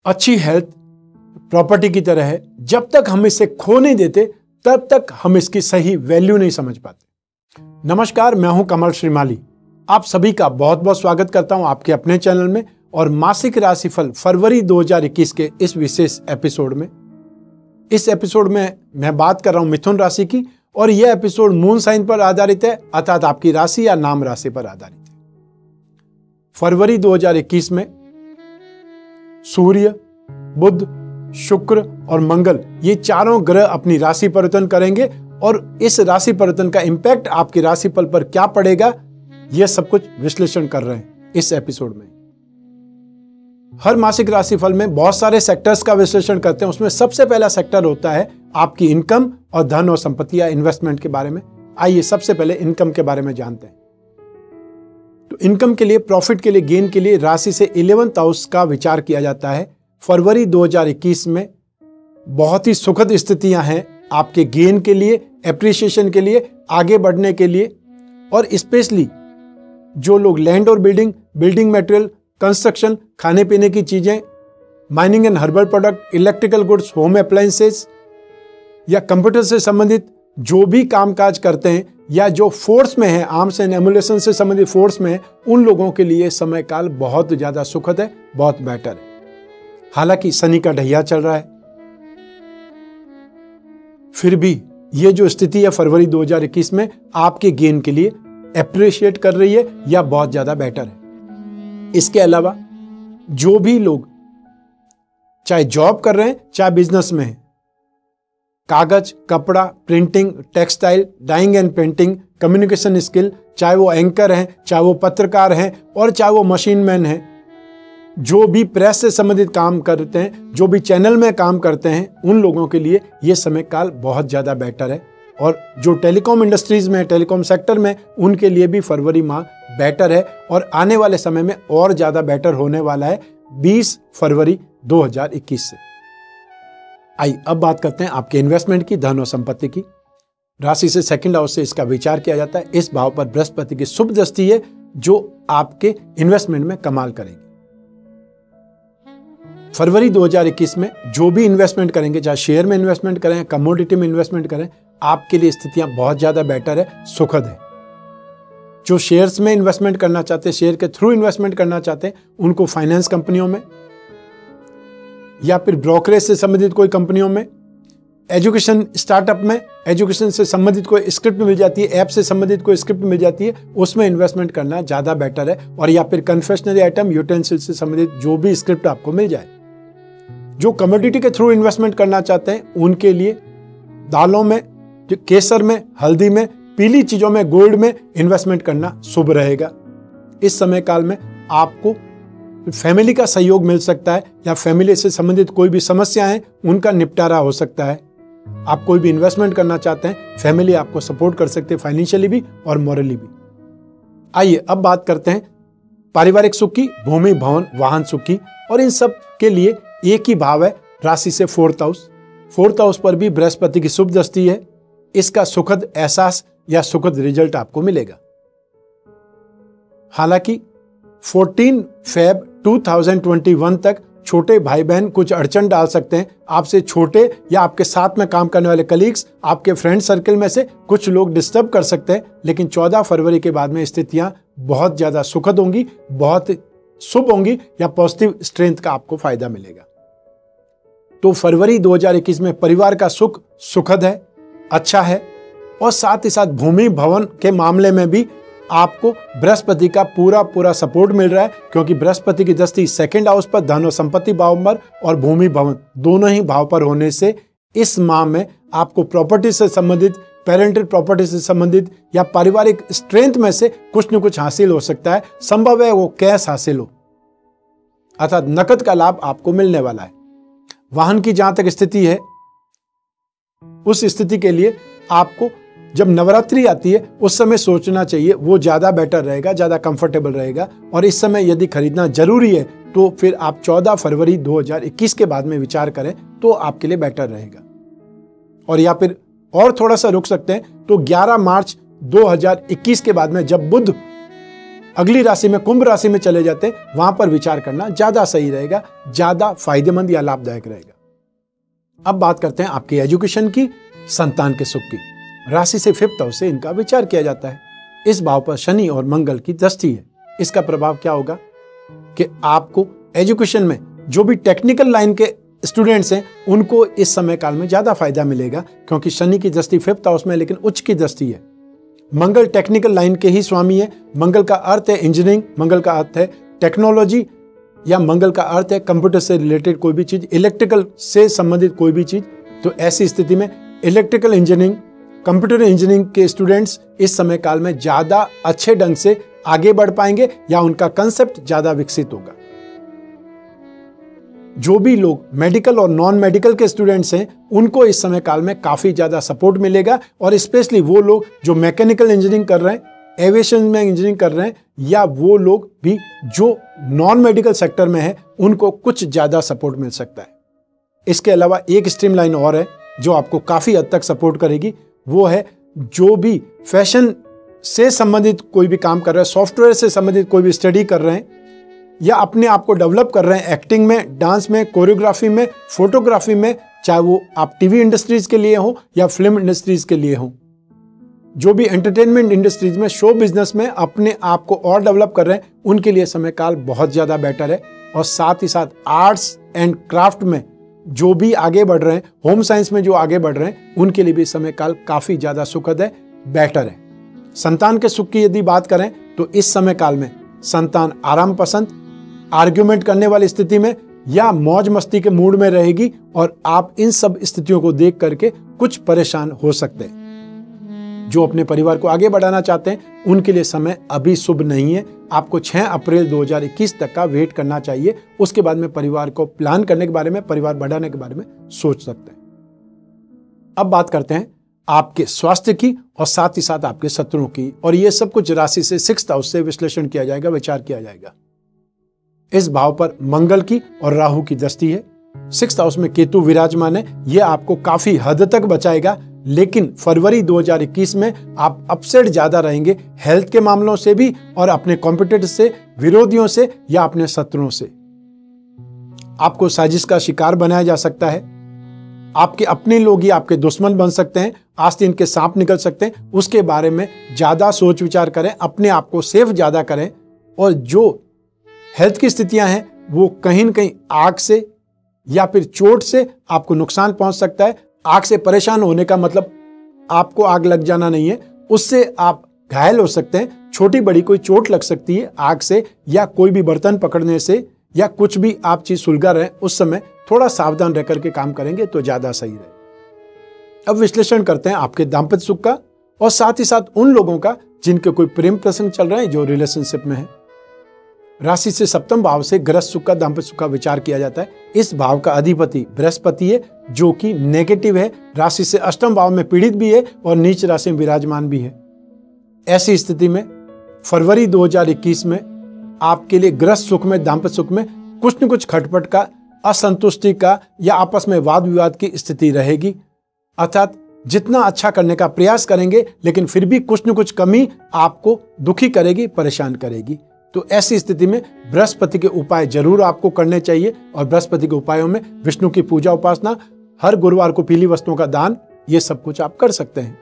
अच्छी health property की तरह है, जब तक हम इसे खो नहीं देते तब तक हम इसकी सही वैल्यू नहीं समझ पाते। नमस्कार, मैं हूं कमल श्रीमाली। आप सभी का बहुत बहुत स्वागत करता हूं आपके अपने चैनल में और मासिक राशिफल फरवरी 2021 के इस विशेष एपिसोड में। इस एपिसोड में मैं बात कर रहा हूं मिथुन राशि की और यह एपिसोड मून साइन पर आधारित है, अर्थात आपकी राशि या नाम राशि पर आधारित है। फरवरी 2021 में सूर्य, बुध, शुक्र और मंगल ये चारों ग्रह अपनी राशि परिवर्तन करेंगे और इस राशि परिवर्तन का इंपैक्ट आपकी राशिफल पर क्या पड़ेगा, यह सब कुछ विश्लेषण कर रहे हैं इस एपिसोड में। हर मासिक राशिफल में बहुत सारे सेक्टर्स का विश्लेषण करते हैं। उसमें सबसे पहला सेक्टर होता है आपकी इनकम और धन और संपत्ति या इन्वेस्टमेंट के बारे में। आइए सबसे पहले इनकम के बारे में जानते हैं। तो इनकम के लिए, प्रॉफिट के लिए, गेन के लिए राशि से 11th हाउस का विचार किया जाता है। फरवरी 2021 में बहुत ही सुखद स्थितियां हैं आपके गेन के लिए, एप्रिसिएशन के लिए, आगे बढ़ने के लिए। और स्पेशली जो लोग लैंड और बिल्डिंग मटेरियल, कंस्ट्रक्शन, खाने पीने की चीजें, mining and herbal product, electrical goods, home appliances या कंप्यूटर से संबंधित जो भी कामकाज करते हैं या जो फोर्स में है, आर्म्स एंड एमुलेशन से संबंधित फोर्स में है, उन लोगों के लिए समय काल बहुत ज्यादा सुखद है, बहुत बेटर है। हालांकि शनि का ढैया चल रहा है, फिर भी ये जो स्थिति है फरवरी 2021 में आपके गेन के लिए एप्रिशिएट कर रही है या बहुत ज्यादा बेटर है। इसके अलावा जो भी लोग चाहे जॉब कर रहे हैं चाहे बिजनेस में है, कागज, कपड़ा, printing, textile, dyeing and painting, communication skill, चाहे वो एंकर हैं, चाहे वो पत्रकार हैं और चाहे वो मशीन मैन हैं, जो भी प्रेस से संबंधित काम करते हैं, जो भी चैनल में काम करते हैं, उन लोगों के लिए ये समय काल बहुत ज्यादा बेटर है। और जो टेलीकॉम इंडस्ट्रीज में, टेलीकॉम सेक्टर में, उनके लिए भी फरवरी माह बेटर है और आने वाले समय में और ज्यादा बेटर होने वाला है 20 फरवरी 2021 से। आइए अब बात करते हैं आपके इन्वेस्टमेंट की, धन और संपत्ति की। राशि से सेकंड हाउस से इसका विचार किया जाता है। इस भाव पर बृहस्पति की शुभ दृष्टि है जो आपके इन्वेस्टमेंट में कमाल करेगी। फरवरी 2021 में जो भी इन्वेस्टमेंट करेंगे, चाहे शेयर में इन्वेस्टमेंट करें, कमोडिटी में इन्वेस्टमेंट करें, आपके लिए स्थितियां बहुत ज्यादा बेटर है, सुखद है। जो शेयर्स में इन्वेस्टमेंट करना चाहते हैं, शेयर के थ्रू इन्वेस्टमेंट करना चाहते हैं, उनको फाइनेंस कंपनियों में या फिर ब्रोकरेज से संबंधित कोई कंपनियों में, एजुकेशन स्टार्टअप में, एजुकेशन से संबंधित कोई स्क्रिप्ट मिल जाती है, ऐप से संबंधित कोई स्क्रिप्ट मिल जाती है, उसमें इन्वेस्टमेंट करना ज्यादा बेटर है। और या फिर कन्फेक्शनरी आइटम, यूटेंसिल से संबंधित जो भी स्क्रिप्ट आपको मिल जाए। जो कमोडिटी के थ्रू इन्वेस्टमेंट करना चाहते हैं उनके लिए दालों में, केसर में, हल्दी में, पीली चीजों में, गोल्ड में इन्वेस्टमेंट करना शुभ रहेगा। इस समय काल में आपको फैमिली का सहयोग मिल सकता है या फैमिली से संबंधित कोई भी समस्या है उनका निपटारा हो सकता है। आप कोई भी इन्वेस्टमेंट करना चाहते हैं, फैमिली आपको सपोर्ट कर सकते हैं, फाइनेंशियली भी और मॉरली भी। आइए अब बात करते हैं पारिवारिक सुख की, भूमि, भवन, वाहन सुख की। और इन सब के लिए एक ही भाव है राशि से 4th हाउस। 4th हाउस पर भी बृहस्पति की शुभ दृष्टि है। इसका सुखद एहसास या सुखद रिजल्ट आपको मिलेगा। हालांकि 14 फेब 2021 तक छोटे भाई बहन कुछ अड़चन डाल सकते हैं। आपसे छोटे या आपके साथ में काम करने वाले कलीग्स, आपके फ्रेंड सर्कल में से कुछ लोग डिस्टर्ब कर सकते हैं, लेकिन 14 फरवरी के बाद में स्थितियां बहुत ज्यादा सुखद होंगी, बहुत शुभ होंगी या पॉजिटिव स्ट्रेंथ का आपको फायदा मिलेगा। तो फरवरी 2021 में परिवार का सुख सुखद है, अच्छा है। और साथ ही साथ भूमि भवन के मामले में भी आपको बृहस्पति का पूरा सपोर्ट मिल रहा है, क्योंकि बृहस्पति की दृष्टि सेकंड हाउस पर, धन और संपत्ति भाव पर और भूमि भवन दोनों ही भाव पर होने से इस माह में आपको प्रॉपर्टी से संबंधित, पेरेंटल प्रॉपर्टी से संबंधित या पारिवारिक स्ट्रेंथ में से कुछ न कुछ हासिल हो सकता है। संभव है वो कैश हासिल हो, अर्थात नकद का लाभ आपको मिलने वाला है। वाहन की जहां तक स्थिति है, उस स्थिति के लिए आपको जब नवरात्रि आती है उस समय सोचना चाहिए, वो ज्यादा बेटर रहेगा, ज्यादा कंफर्टेबल रहेगा। और इस समय यदि खरीदना जरूरी है तो फिर आप 14 फरवरी 2021 के बाद में विचार करें तो आपके लिए बेटर रहेगा। और या फिर और थोड़ा सा रुक सकते हैं तो 11 मार्च 2021 के बाद में जब बुध अगली राशि में कुंभ राशि में चले जाते हैं, वहां पर विचार करना ज्यादा सही रहेगा, ज्यादा फायदेमंद या लाभदायक रहेगा। अब बात करते हैं आपकी एजुकेशन की, संतान के सुख की। राशि से 5th हाउस से इनका विचार किया जाता है। इस भाव पर शनि और मंगल की दृष्टि है। इसका प्रभाव क्या होगा कि आपको एजुकेशन में जो भी टेक्निकल लाइन के स्टूडेंट्स हैं उनको इस समय काल में ज्यादा फायदा मिलेगा, क्योंकि शनि की दृष्टि 5th हाउस में, लेकिन उच्च की दृष्टि है। मंगल टेक्निकल लाइन के ही स्वामी है। मंगल का अर्थ है इंजीनियरिंग, मंगल का अर्थ है टेक्नोलॉजी, या मंगल का अर्थ है कंप्यूटर से रिलेटेड कोई भी चीज, इलेक्ट्रिकल से संबंधित कोई भी चीज। तो ऐसी स्थिति में इलेक्ट्रिकल इंजीनियरिंग, कंप्यूटर इंजीनियरिंग के स्टूडेंट्स इस समय काल में ज्यादा अच्छे ढंग से आगे बढ़ पाएंगे या उनका कंसेप्ट ज्यादा विकसित होगा। जो भी लोग मेडिकल और नॉन मेडिकल के स्टूडेंट्स हैं उनको इस समय काल में काफी ज्यादा सपोर्ट मिलेगा, और स्पेशली वो लोग जो मैकेनिकल इंजीनियरिंग कर रहे हैं, एविएशन में इंजीनियरिंग कर रहे हैं, या वो लोग भी जो नॉन मेडिकल सेक्टर में है, उनको कुछ ज्यादा सपोर्ट मिल सकता है। इसके अलावा एक स्ट्रीम लाइन और है जो आपको काफी हद तक सपोर्ट करेगी, वो है जो भी फैशन से संबंधित कोई भी काम कर रहे हैं, सॉफ्टवेयर से संबंधित कोई भी स्टडी कर रहे हैं, या अपने आप को डेवलप कर रहे हैं एक्टिंग में, डांस में, कोरियोग्राफी में, फोटोग्राफी में, चाहे वो आप टीवी इंडस्ट्रीज के लिए हो या फिल्म इंडस्ट्रीज के लिए हो। जो भी एंटरटेनमेंट इंडस्ट्रीज में, शो बिजनेस में अपने आप को और डेवलप कर रहे हैं, उनके लिए समय काल बहुत ज्यादा बेटर है। और साथ ही साथ आर्ट्स एंड क्राफ्ट में जो भी आगे बढ़ रहे हैं, होम साइंस में जो आगे बढ़ रहे हैं, उनके लिए भी समय काल काफी ज्यादा सुखद है, बेटर है। संतान के सुख की यदि बात करें तो इस समय काल में संतान आराम पसंद, आर्ग्यूमेंट करने वाली स्थिति में या मौज मस्ती के मूड में रहेगी, और आप इन सब स्थितियों को देख करके कुछ परेशान हो सकते हैं। जो अपने परिवार को आगे बढ़ाना चाहते हैं उनके लिए समय अभी शुभ नहीं है। आपको 6 अप्रैल 2021 तक का वेट करना चाहिए। उसके बाद में परिवार को प्लान करने के बारे में, परिवार बढ़ाने के बारे में सोच सकते हैं। अब बात करते हैं आपके स्वास्थ्य की और साथ ही साथ आपके शत्रुओं की, और ये सब कुछ राशि से 6th हाउस से विश्लेषण किया जाएगा, विचार किया जाएगा। इस भाव पर मंगल की और राहु की दृष्टि है। 6th हाउस में केतु विराजमान है। यह आपको काफी हद तक बचाएगा, लेकिन फरवरी 2021 में आप अपसेट ज्यादा रहेंगे, हेल्थ के मामलों से भी और अपने कॉम्पिटिटर से, विरोधियों से या अपने शत्रुओं से। आपको साजिश का शिकार बनाया जा सकता है। आपके अपने लोग ही आपके दुश्मन बन सकते हैं, आस्तीन के सांप निकल सकते हैं। उसके बारे में ज्यादा सोच विचार करें, अपने आप को सेफ ज्यादा करें। और जो हेल्थ की स्थितियां हैं वो कहीं न कहीं आग से या फिर चोट से आपको नुकसान पहुंच सकता है। आग से परेशान होने का मतलब आपको आग लग जाना नहीं है, उससे आप घायल हो सकते हैं। छोटी बड़ी कोई चोट लग सकती है आग से, या कोई भी बर्तन पकड़ने से, या कुछ भी आप चीज सुलगा रहे हैं, उस समय थोड़ा सावधान रह करके काम करेंगे तो ज्यादा सही रहे। अब विश्लेषण करते हैं आपके दाम्पत्य सुख का, और साथ ही साथ उन लोगों का जिनके कोई प्रेम प्रसंग चल रहे हैं, जो रिलेशनशिप में है। राशि से 7वें भाव से गृहस्थ सुख का, दाम्पत्य सुख का विचार किया जाता है। इस भाव का अधिपति बृहस्पति है, जो कि नेगेटिव है। राशि से 8वें भाव में पीड़ित भी है और नीच राशि में विराजमान भी है। ऐसी स्थिति में फरवरी 2021 में आपके लिए गृहस्थ सुख में, दाम्पत्य सुख में कुछ न कुछ खटपट का, असंतुष्टि का या आपस में वाद विवाद की स्थिति रहेगी। अर्थात जितना अच्छा करने का प्रयास करेंगे, लेकिन फिर भी कुछ न कुछ कमी आपको दुखी करेगी, परेशान करेगी। तो ऐसी स्थिति में बृहस्पति के उपाय जरूर आपको करने चाहिए, और बृहस्पति के उपायों में विष्णु की पूजा उपासना, हर गुरुवार को पीली वस्तुओं का दान, ये सब कुछ आप कर सकते हैं।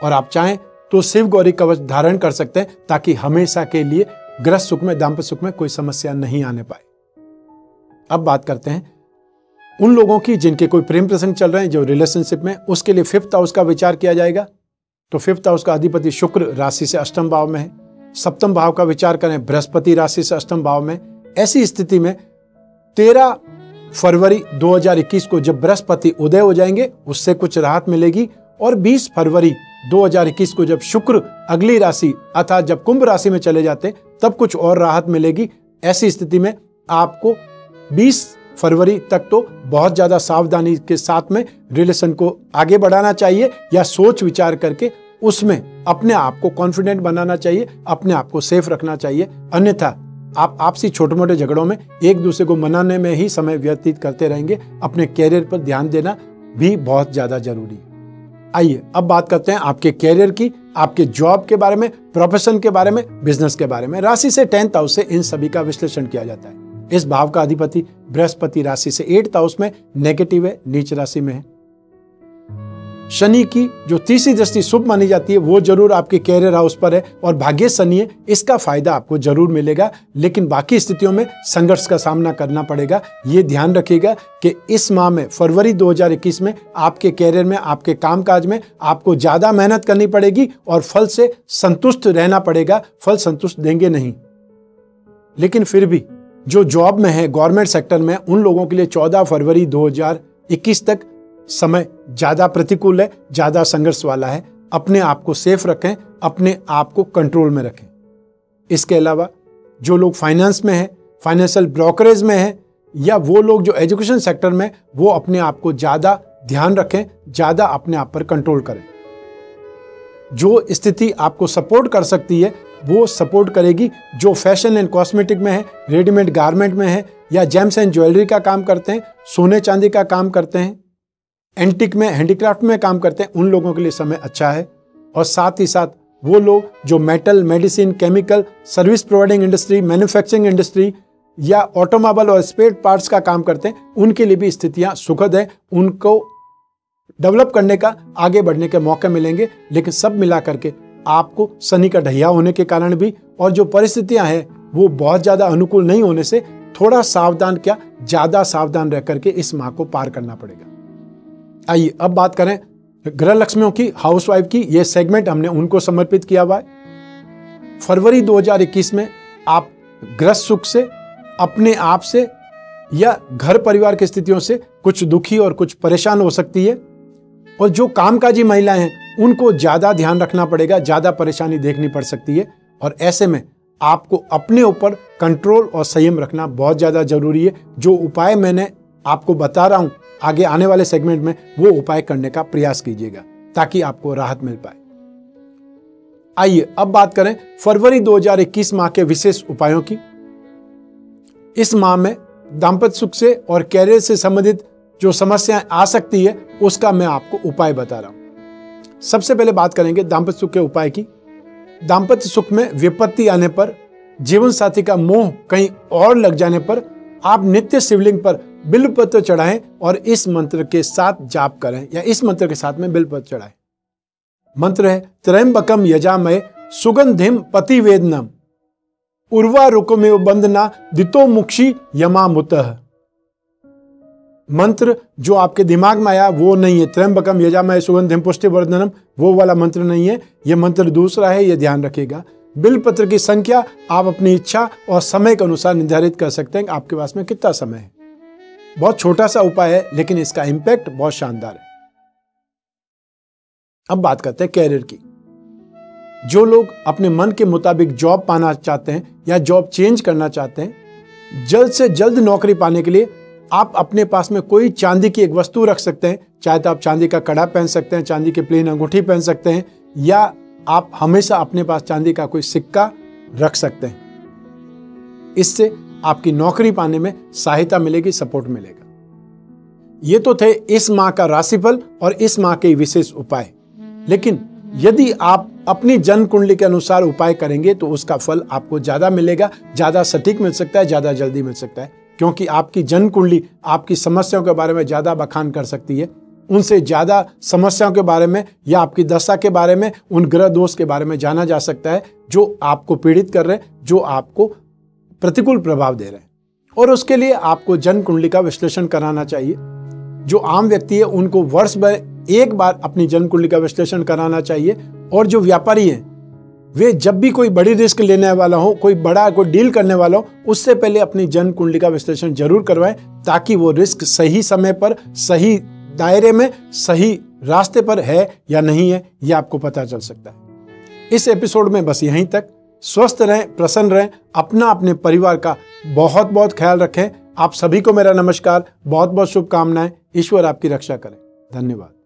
और आप चाहें तो शिव गौरी कवच धारण कर सकते हैं, ताकि हमेशा के लिए गृहस्थ सुख में, दाम्पत्य सुख में कोई समस्या नहीं आने पाए। अब बात करते हैं उन लोगों की जिनके कोई प्रेम प्रसंग चल रहे हैं, जो रिलेशनशिप में, उसके लिए 5th हाउस का विचार किया जाएगा। तो 5th हाउस का अधिपति शुक्र राशि से 8वें भाव में है। 7वें भाव का विचार करें, बृहस्पति राशि से 8वें भाव में। ऐसी स्थिति में 13 फरवरी 2021 को जब बृहस्पति उदय हो जाएंगे, उससे कुछ राहत मिलेगी। और 20 फरवरी 2021 को जब शुक्र अगली राशि अर्थात जब कुंभ राशि में चले जाते, तब कुछ और राहत मिलेगी। ऐसी स्थिति में आपको 20 फरवरी तक तो बहुत ज्यादा सावधानी के साथ में रिलेशन को आगे बढ़ाना चाहिए, या सोच विचार करके उसमें अपने आप को कॉन्फिडेंट बनाना चाहिए, अपने आप को सेफ रखना चाहिए। अन्यथा आप आपसी छोटे मोटे झगड़ों में एक दूसरे को मनाने में ही समय व्यतीत करते रहेंगे। अपने कैरियर पर ध्यान देना भी बहुत ज्यादा जरूरी है। आइए अब बात करते हैं आपके कैरियर की, आपके जॉब के बारे में, प्रोफेशन के बारे में, बिजनेस के बारे में। राशि से 10th हाउस से इन सभी का विश्लेषण किया जाता है। इस भाव का अधिपति बृहस्पति राशि से 8th हाउस में नेगेटिव है, नीच राशि में है। शनि की जो तीसरी दृष्टि शुभ मानी जाती है वो जरूर आपके कैरियर हाउस पर है और भाग्य शनि है, इसका फायदा आपको जरूर मिलेगा, लेकिन बाकी स्थितियों में संघर्ष का सामना करना पड़ेगा। ये ध्यान रखिएगा कि इस माह में फरवरी 2021 में आपके कैरियर में, आपके कामकाज में आपको ज्यादा मेहनत करनी पड़ेगी और फल से संतुष्ट रहना पड़ेगा। फल संतुष्ट देंगे नहीं, लेकिन फिर भी जो जॉब में है, गवर्नमेंट सेक्टर में, उन लोगों के लिए 14 फरवरी 2021 तक समय ज्यादा प्रतिकूल है, ज्यादा संघर्ष वाला है। अपने आप को सेफ रखें, अपने आप को कंट्रोल में रखें। इसके अलावा जो लोग फाइनेंस में हैं, फाइनेंशियल ब्रोकरेज में हैं, या वो लोग जो एजुकेशन सेक्टर में, वो अपने आप को ज्यादा ध्यान रखें, ज्यादा अपने आप पर कंट्रोल करें। जो स्थिति आपको सपोर्ट कर सकती है वो सपोर्ट करेगी। जो फैशन एंड कॉस्मेटिक में है, रेडीमेड गारमेंट में है, या जेम्स एंड ज्वेलरी का काम करते हैं, सोने चांदी का काम करते हैं, एंटिक में, हैंडीक्राफ्ट में काम करते हैं, उन लोगों के लिए समय अच्छा है। और साथ ही साथ वो लोग जो metal, medicine, chemical, service providing industry, manufacturing industry या ऑटोमोबाइल और स्पेयर पार्ट्स का काम करते हैं, उनके लिए भी स्थितियां सुखद है। उनको डेवलप करने का, आगे बढ़ने के मौके मिलेंगे। लेकिन सब मिला करके आपको शनि का ढहिया होने के कारण भी और जो परिस्थितियां हैं वो बहुत ज्यादा अनुकूल नहीं होने से थोड़ा सावधान, क्या ज्यादा सावधान रह करके इस माह को पार करना पड़ेगा। आइए अब बात करें ग्रह लक्ष्मियों की, हाउसवाइफ की। यह सेगमेंट हमने उनको समर्पित किया हुआ है। फरवरी 2021 में आप ग्रह सुख से, अपने आप से या घर परिवार की स्थितियों से कुछ दुखी और कुछ परेशान हो सकती है। और जो कामकाजी महिलाएं हैं उनको ज्यादा ध्यान रखना पड़ेगा, ज्यादा परेशानी देखनी पड़ सकती है। और ऐसे में आपको अपने ऊपर कंट्रोल और संयम रखना बहुत ज्यादा जरूरी है। जो उपाय मैंने आपको बता रहा हूं आगे आने वाले सेगमेंट में, वो उपाय करने का प्रयास कीजिएगा ताकि आपको राहत मिल पाए। आइए अब बात करें फरवरी 2021 माह के विशेष उपायों की। इस माह में दाम्पत्य सुख से और कैरियर से संबंधित जो समस्याएं आ सकती है उसका मैं आपको उपाय बता रहा हूं। सबसे पहले बात करेंगे दाम्पत्य सुख के उपाय की। दाम्पत्य सुख में विपत्ति आने पर, जीवन साथी का मोह कहीं और लग जाने पर आप नित्य शिवलिंग पर बिल्वपत्र चढ़ाएं और इस मंत्र के साथ जाप करें, या इस मंत्र के साथ में बिल्वपत्र चढ़ाएं। मंत्र है त्र्यंबकम यजामहे सुगंधिम पतिवेदनम उर्वारुकमेव बंदना दितो मुक्षी यमामुतः। मंत्र जो आपके दिमाग में आया वो नहीं है। त्र्यंबकम यजामहे सुगंधिम पुष्टिवर्धनम वो वाला मंत्र नहीं है, यह मंत्र दूसरा है, यह ध्यान रखिएगा। बिल्वपत्र की संख्या आप अपनी इच्छा और समय के अनुसार निर्धारित कर सकते हैं कि आपके पास में कितना समय है। बहुत छोटा सा उपाय है लेकिन इसका इंपैक्ट बहुत शानदार है। अब बात करते हैं कैरियर की। जो लोग अपने मन के मुताबिक जॉब पाना चाहते हैं या जॉब चेंज करना चाहते हैं, जल्द से जल्द नौकरी पाने के लिए आप अपने पास में कोई चांदी की एक वस्तु रख सकते हैं। चाहे तो आप चांदी का कड़ा पहन सकते हैं, चांदी की प्लेन अंगूठी पहन सकते हैं, या आप हमेशा अपने पास चांदी का कोई सिक्का रख सकते हैं। इससे आपकी नौकरी पाने में सहायता मिलेगी, सपोर्ट मिलेगा। ये तो थे इस माह का राशिफल और इस माह के विशेष उपाय। लेकिन यदि आप अपनी जन्म कुंडली के अनुसार उपाय करेंगे तो उसका फल आपको ज्यादा मिलेगा, ज्यादा सटीक मिल सकता है, ज्यादा जल्दी मिल सकता है। क्योंकि आपकी जन्म कुंडली आपकी समस्याओं के बारे में ज्यादा बखान कर सकती है, उनसे ज्यादा समस्याओं के बारे में या आपकी दशा के बारे में, उन ग्रह दोष के बारे में जाना जा सकता है जो आपको पीड़ित कर रहे हैं, जो आपको प्रतिकूल प्रभाव दे रहे हैं। और उसके लिए आपको जन्म कुंडली का विश्लेषण कराना चाहिए। जो आम व्यक्ति है उनको वर्ष भर एक बार अपनी जन्म कुंडली का विश्लेषण कराना चाहिए। और जो व्यापारी हैं वे जब भी कोई बड़ी रिस्क लेने वाला हो, कोई डील करने वाला हो, उससे पहले अपनी जन्म कुंडली का विश्लेषण जरूर करवाएं ताकि वो रिस्क सही समय पर, सही दायरे में, सही रास्ते पर है या नहीं है, ये आपको पता चल सकता है। इस एपिसोड में बस यहीं तक। स्वस्थ रहें, प्रसन्न रहें, अपने परिवार का बहुत बहुत ख्याल रखें। आप सभी को मेरा नमस्कार, बहुत बहुत शुभकामनाएं। ईश्वर आपकी रक्षा करें। धन्यवाद।